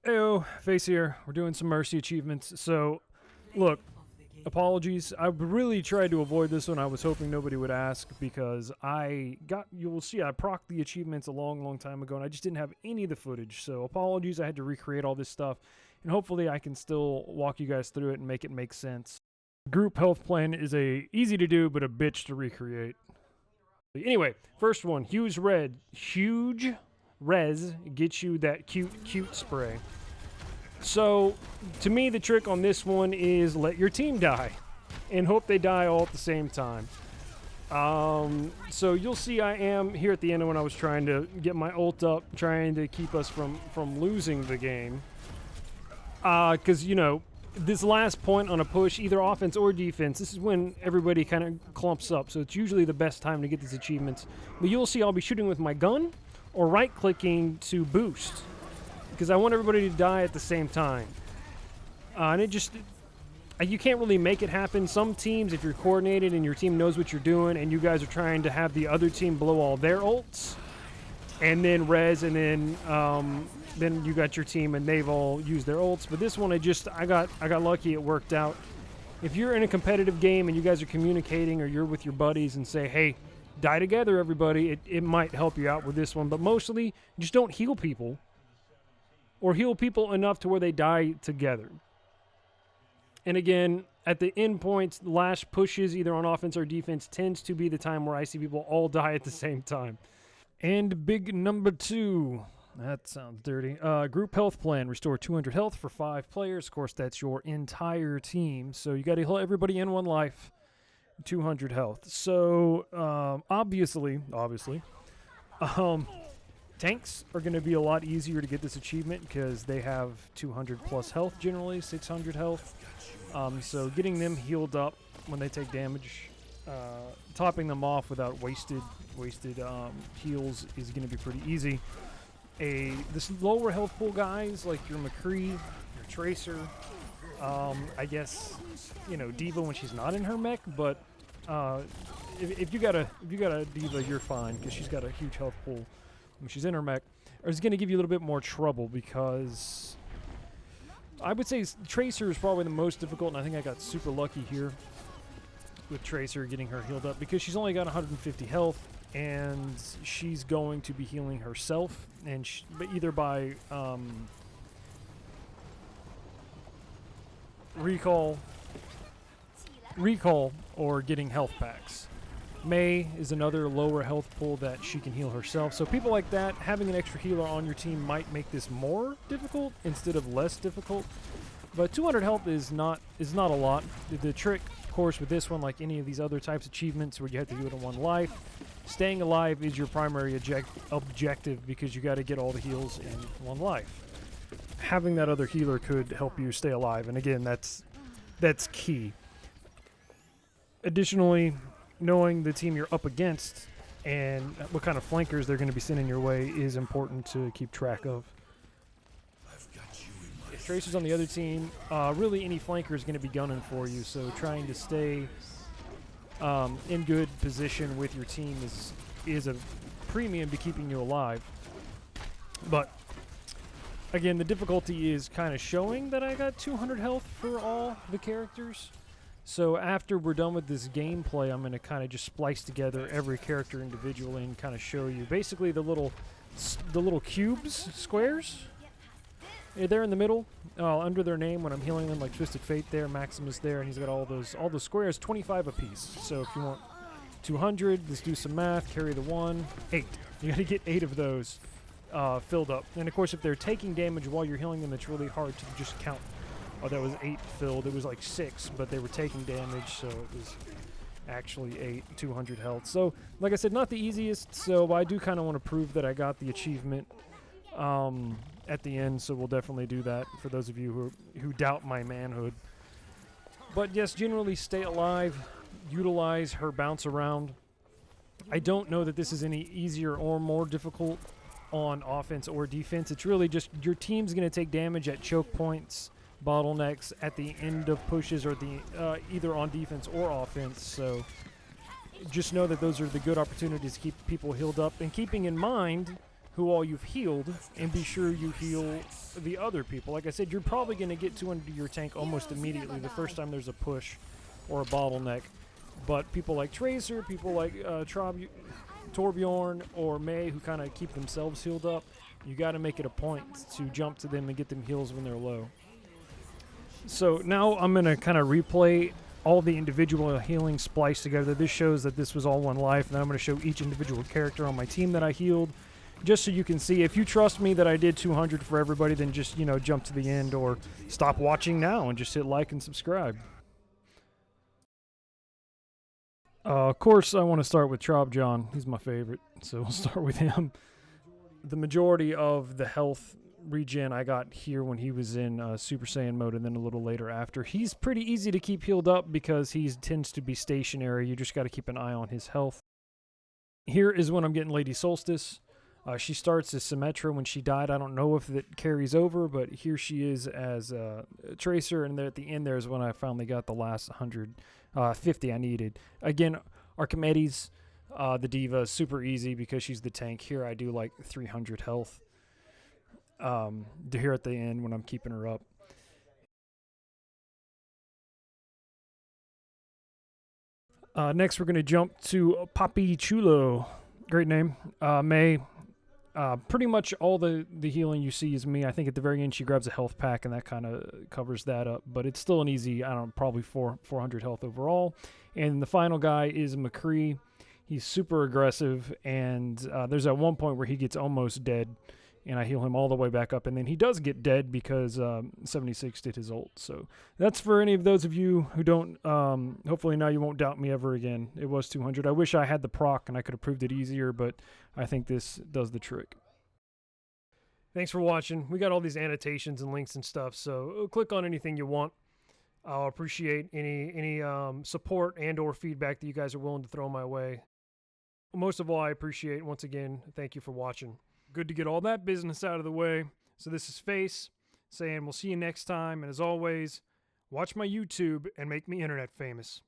Heyo, Face here. We're doing some Mercy achievements. So, look, apologies. I really tried to avoid this one. I was hoping nobody would ask because you will see, I procced the achievements a long time ago and I just didn't have any of the footage. So, apologies. I had to recreate all this stuff and hopefully I can still walk you guys through it and make it make sense. Group health plan is easy to do, but a bitch to recreate. Anyway, first one, huge res gets you that cute spray. So, to me, the trick on this one is let your team die and hope they die all at the same time. So you'll see I am here at the end when I was trying to get my ult up, trying to keep us from losing the game. Because, you know, this last point on a push, either offense or defense, this is when everybody kind of clumps up. So it's usually the best time to get these achievements. But you'll see I'll be shooting with my gun or right-clicking to boost, because I want everybody to die at the same time. And it just, you can't really make it happen. Some teams, if you're coordinated and your team knows what you're doing and you guys are trying to have the other team blow all their ults, and then res, and then you got your team and they've all used their ults. But this one, I got lucky, it worked out. If you're in a competitive game and you guys are communicating or you're with your buddies and say, hey, die together, everybody, it might help you out with this one. But mostly, just don't heal people. Or heal people enough to where they die together. And again, at the end points, last pushes, either on offense or defense, tends to be the time where I see people all die at the same time. And big number 2. That sounds dirty. Group health plan. Restore 200 health for 5 players. Of course, that's your entire team. So you got to heal everybody in one life. 200 health. So, obviously, tanks are going to be a lot easier to get this achievement because they have 200 plus health generally, 600 health. So getting them healed up when they take damage, topping them off without wasted heals is going to be pretty easy. This lower health pool guys like your McCree, your Tracer, I guess, you know, Diva when she's not in her mech, but if you got a Diva, you're fine because she's got a huge health pool when she's in her mech. Or it's going to give you a little bit more trouble because I would say Tracer is probably the most difficult, and I think I got super lucky here with Tracer getting her healed up because she's only got 150 health and she's going to be healing herself, and but either by recall or getting health packs. Mei is another lower health pool that she can heal herself. So people like that, having an extra healer on your team might make this more difficult instead of less difficult. But 200 health is not a lot. The trick, of course, with this one, like any of these other types of achievements where you have to do it in one life, staying alive is your primary objective because you got to get all the heals in one life. Having that other healer could help you stay alive, and again, that's key. Additionally, knowing the team you're up against and what kind of flankers they're going to be sending your way is important to keep track of. If Tracer's on the other team, really any flanker is going to be gunning for you, so trying to stay in good position with your team is a premium to keeping you alive. But again, the difficulty is kind of showing that I got 200 health for all the characters. So after we're done with this gameplay, I'm going to kind of just splice together every character individually and kind of show you. Basically, the little cubes, squares, they're in the middle, under their name when I'm healing them, like Twisted Fate there, Maximus there, and he's got all those squares, 25 apiece. So if you want 200, let's do some math, carry the 1, 8. You got to get 8 of those filled up. And of course, if they're taking damage while you're healing them, it's really hard to just count. Oh, that was 8 filled. It was like 6, but they were taking damage, so it was actually 8, 200 health. So, like I said, not the easiest, so I do kind of want to prove that I got the achievement at the end, so we'll definitely do that for those of you who doubt my manhood. But yes, generally stay alive, utilize her bounce around. I don't know that this is any easier or more difficult on offense or defense. It's really just your team's going to take damage at choke points, bottlenecks at the end of pushes, or either on defense or offense. So just know that those are the good opportunities to keep people healed up, and keeping in mind who all you've healed, and be sure you heal the other people. Like I said, you're probably going to get 200 to your tank almost immediately the first time there's a push or a bottleneck. But people like Tracer, people like Torbjorn or Mei, who kind of keep themselves healed up, you got to make it a point to jump to them and get them heals when they're low. So now I'm going to kind of replay all the individual healing spliced together. This shows that this was all one life, and then I'm going to show each individual character on my team that I healed, just so you can see. If you trust me that I did 200 for everybody, then just, you know, jump to the end or stop watching now and just hit like and subscribe. Of course, I want to start with Trobjon. He's my favorite, so we'll start with him. The majority of the health regen I got here when he was in Super Saiyan mode, and then a little later after. He's pretty easy to keep healed up because he tends to be stationary. You just got to keep an eye on his health. Here is when I'm getting Lady Solstice. She starts as Symmetra when she died. I don't know if it carries over, but here she is as Tracer, and at the end there is when I finally got the last 150 I needed. Again, Archimedes, the diva, is super easy because she's the tank. Here I do like 300 health here at the end when I'm keeping her up. Next, we're going to jump to Papi Chulo. Great name. Mei. Pretty much all the healing you see is me. I think at the very end she grabs a health pack, and that kind of covers that up. But it's still an easy, I don't know, probably 400 health overall. And the final guy is McCree. He's super aggressive, and there's at one point where he gets almost dead, and I heal him all the way back up. And then he does get dead because 76 did his ult. So that's for any of those of you who don't, hopefully now you won't doubt me ever again. It was 200. I wish I had the proc and I could have proved it easier, but I think this does the trick. Thanks for watching. We got all these annotations and links and stuff, so click on anything you want. I'll appreciate any support and or feedback that you guys are willing to throw my way. Most of all, I appreciate, once again, thank you for watching. Good to get all that business out of the way. So this is Face saying we'll see you next time. And as always, watch my YouTube and make me internet famous.